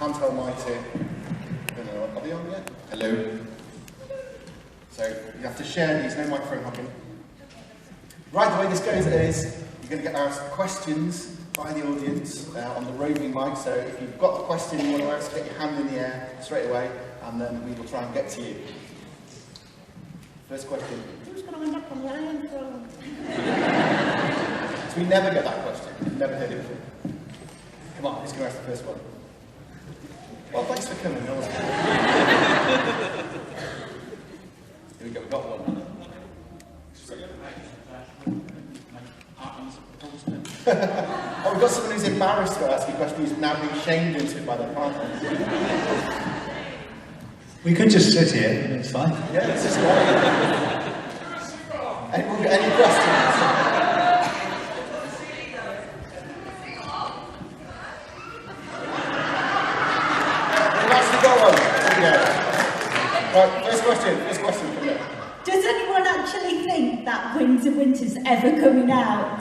handheld mic here. I don't know, are they on yet? Hello. So you have to share these, no microphone hopping. Right, the way this goes is you're going to get asked questions by the audience on the roving mic. So if you've got a question you want to ask, get your hand in the air straight away, and then we will try and get to you. First question. Who's going to end up on the iron throne? So we never get that question. We've never heard it before. Come on, who's going to ask the first one? Well, thanks for coming. Here we go, we've got one. Oh, we've got someone who's embarrassed to ask a question who's now being shamed into it by their partners. We could just sit here, and it's fine. Yeah, this is great. Any questions? We've actually got one. Right, first question. Does anyone actually think that Winter's ever coming out?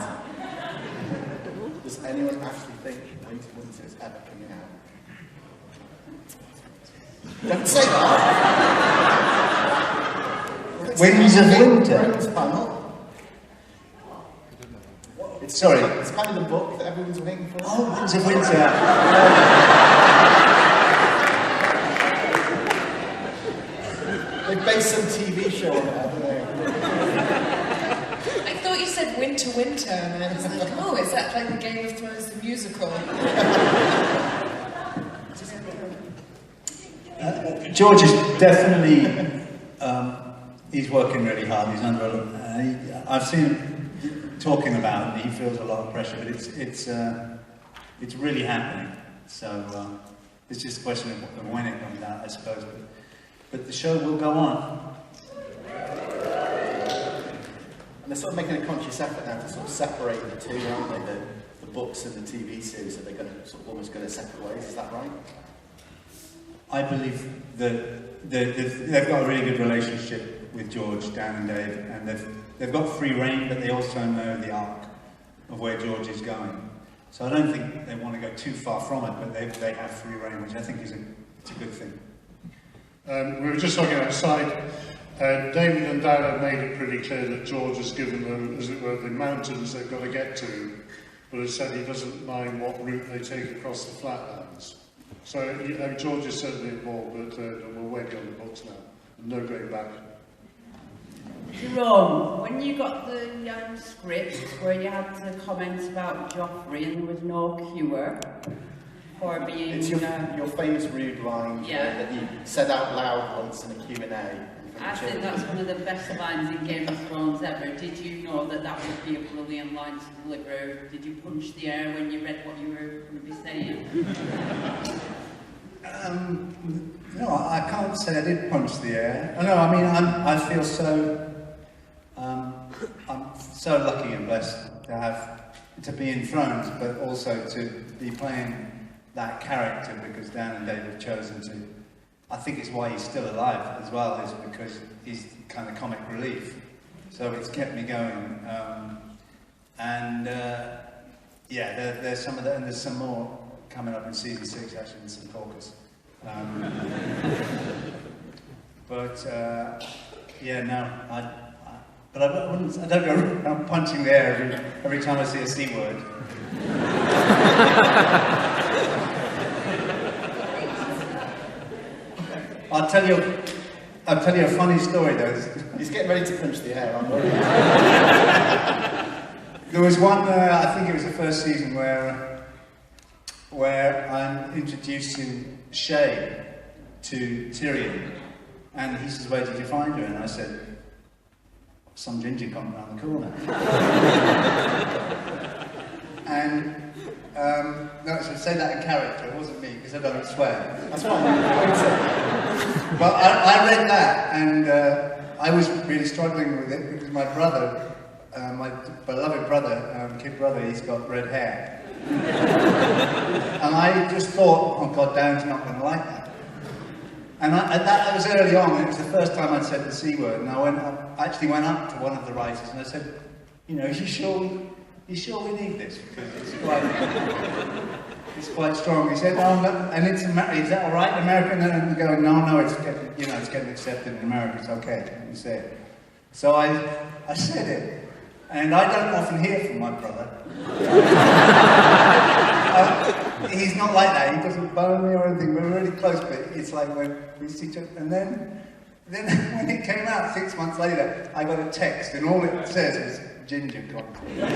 Does anyone actually think Winter is ever coming out? Don't say that! Winds of Winter? Panel. It's kind of the book that everyone's waiting for. Oh, Winds of Winter! They based some TV show on it, haven't they? I thought you said Winter, and I was like, oh, is that like the Game of Thrones the musical? George is definitely, he's working really hard. He's under, I've seen him talking about it. He feels a lot of pressure, but it's really happening. So it's just a question of when it comes out, I suppose. But the show will go on. And they're sort of making a conscious effort now to sort of separate the two, aren't they? The books and the TV series, so they're going to sort of almost go their separate ways. Is that right? I believe that they've got a really good relationship with George, Dan and Dave, and they've got free rein, but they also know the arc of where George is going. So I don't think they want to go too far from it, but they have free rein, which I think it's a good thing. We were just talking outside. David and Dan have made it pretty clear that George has given them, as it were, the mountains they've got to get to, but has said he doesn't mind what route they take across the flatlands. So George is certainly involved, but we're waiting on the books now, and no going back. Jerome, when you got the script where you had the comments about Joffrey and there was no cure for being... It's your famous rude line that he said out loud once in a Q&A. I think that's one of the best lines in Game of Thrones ever. Did you know that that would be a brilliant line to deliver? Did you punch the air when you read what you were going to be saying? No, I can't say I did punch the air. No, I mean, I feel so... I'm so lucky and blessed to be in Thrones, but also to be playing that character because Dan and Dave have chosen to. I think it's why he's still alive as well, is because he's kind of comic relief. So it's kept me going. There's some of that, and there's some more coming up in season 6 actually in some caucus. I don't go around punching the air every time I see a C word. I'll tell you a funny story though. He's getting ready to punch the air, I'm worried. There was one, I think it was the first season where I'm introducing Shay to Tyrion, and he says, "Where did you find her?" And I said, "Some ginger come around the corner." And no, so say that in character. It wasn't me because I don't swear. That's fine. But I read that, and I was really struggling with it because my brother, my beloved brother, kid brother, he's got red hair, and I just thought, "Oh God, Dan's not going to like that." And that was early on. It was the first time I'd said the C word, and I actually went up to one of the writers and I said, "You know, you sure you sure we need this? Because it's quite strong. He said, oh, no, and it's is that all right, American? And we go, no, it's getting, it's getting accepted in America. It's okay. He said. So I said it, and I don't often hear from my brother. He's not like that. He doesn't bone me or anything. We're really close, but it's like when we see each other. And then when it came out 6 months later, I got a text, and all it says is ginger cocktail.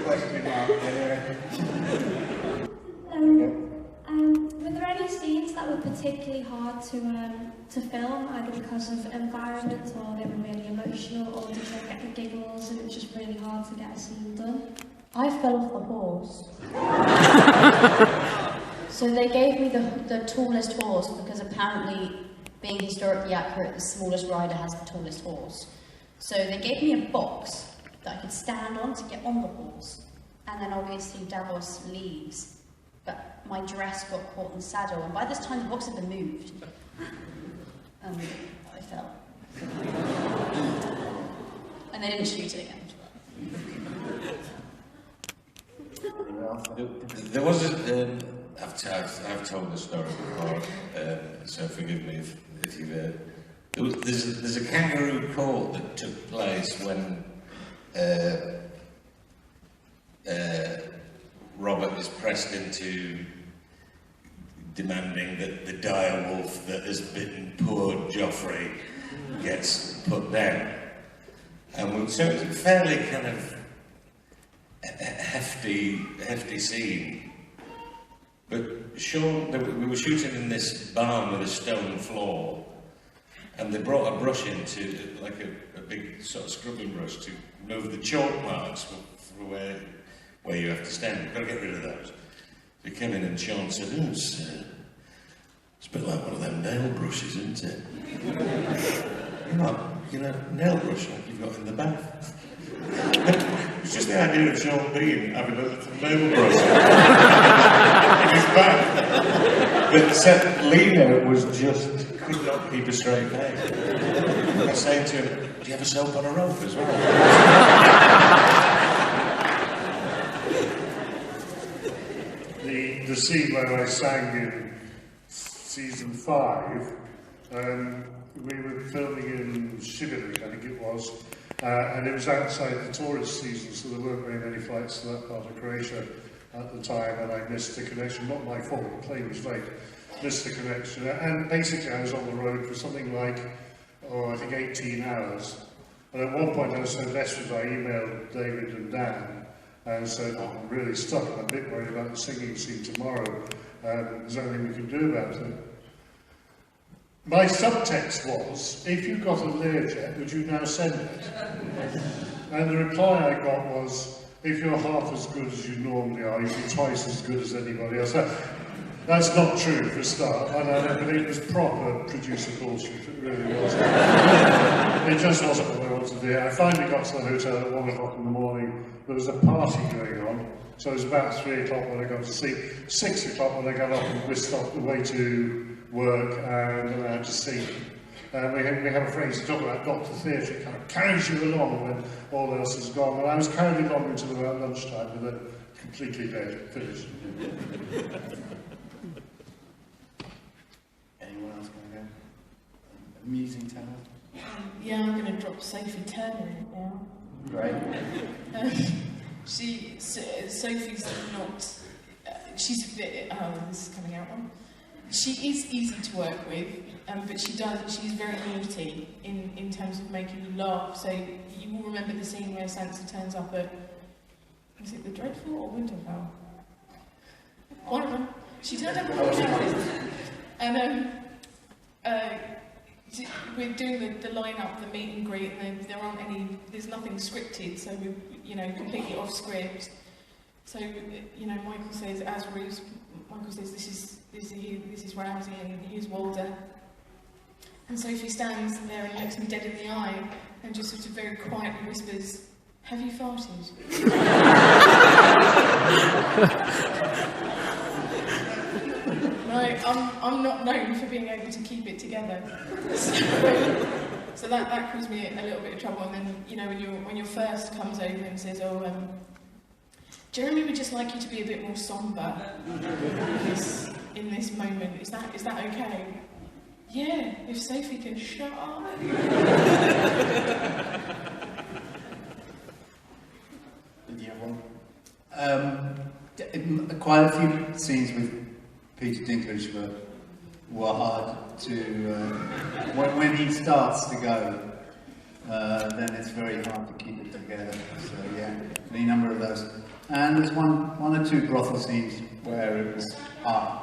Question mark. Were there any scenes that were particularly hard to film, either because of environment or they were really emotional, or did you get the giggles and it was just really hard to get a scene done? I fell off the horse. So they gave me the tallest horse because apparently, being historically accurate, the smallest rider has the tallest horse. So they gave me a box that I could stand on to get on the horse. And then obviously Davos leaves. But my dress got caught in the saddle, and by this time the box had been moved. I fell. And they didn't shoot it again. There was I've told the story before, so forgive me if you've heard. There's a kangaroo court that took place when Robert is pressed into demanding that the dire wolf that has bitten poor Joffrey gets put down. And so it's a fairly kind of hefty scene. But Sean, we were shooting in this barn with a stone floor, and they brought a brush in like a big sort of scrubbing brush to move the chalk marks for where you have to stand. You've got to get rid of those. We came in and Sean said, it's a bit like one of them nail brushes, isn't it? Nail brush like you've got in the bath. It's just the idea of Sean Bean having a nail brush in his bath. But Lena could not keep a straight face. I was saying to him, do you have a soap on a rope as well? The scene where I sang in season 5, we were filming in Shibuya, I think it was, and it was outside the tourist season, so there weren't very many flights to that part of Croatia at the time, and I missed the connection. Not my fault, the plane was late. Missed the connection, and basically I was on the road for something like, I think 18 hours. And at one point I was so desperate I emailed David and Dan and said, I'm really stuck, I'm a bit worried about the singing scene tomorrow. Is there anything we can do about it? My subtext was, if you got a Learjet, would you now send it? And the reply I got was, if you're half as good as you normally are, you'd be twice as good as anybody else. That's not true for a start, but it was proper producer bullshit, it really was. It just wasn't what I wanted to do. I finally got to the hotel at 1 o'clock in the morning. There was a party going on, so it was about 3 o'clock when I got to sleep. 6 o'clock when I got up and whisked off the way to work, and then I had to sing. We have a phrase to talk about Doctor Theatre, it kind of carries you along when all else is gone. And I was carried along until about lunchtime with a completely dead finish. Anyone else going to go? Amusing tale? Yeah, I'm going to drop Sophie Turner in it now. Great. Sophie's not, she's a bit, this is coming out one. She is easy to work with, but she's very naughty in terms of making you laugh. So you will remember the scene where Sansa turns up at, was it the Dreadful or Winterfell? One of them. She turned up at Winterfell. And we're doing the line-up, the meet and greet, and there's nothing scripted, so we're, completely off script. So, Michael says, Michael says, this is Ramsay, and here's Walder. And Sophie stands there and looks me dead in the eye, and just sort of very quietly whispers, have you farted? Right. I'm not known for being able to keep it together. So that caused me a little bit of trouble. And then, you know, when your first comes over and says, oh, Jeremy would just like you to be a bit more sombre in this moment. Is that okay? Yeah, if Sophie can shut up. Do you have one? Quite a few scenes with Peter Dinklage were hard to... when he starts to go, then it's very hard to keep it together. So yeah, any number of those. And there's one or two brothel scenes where it was hard.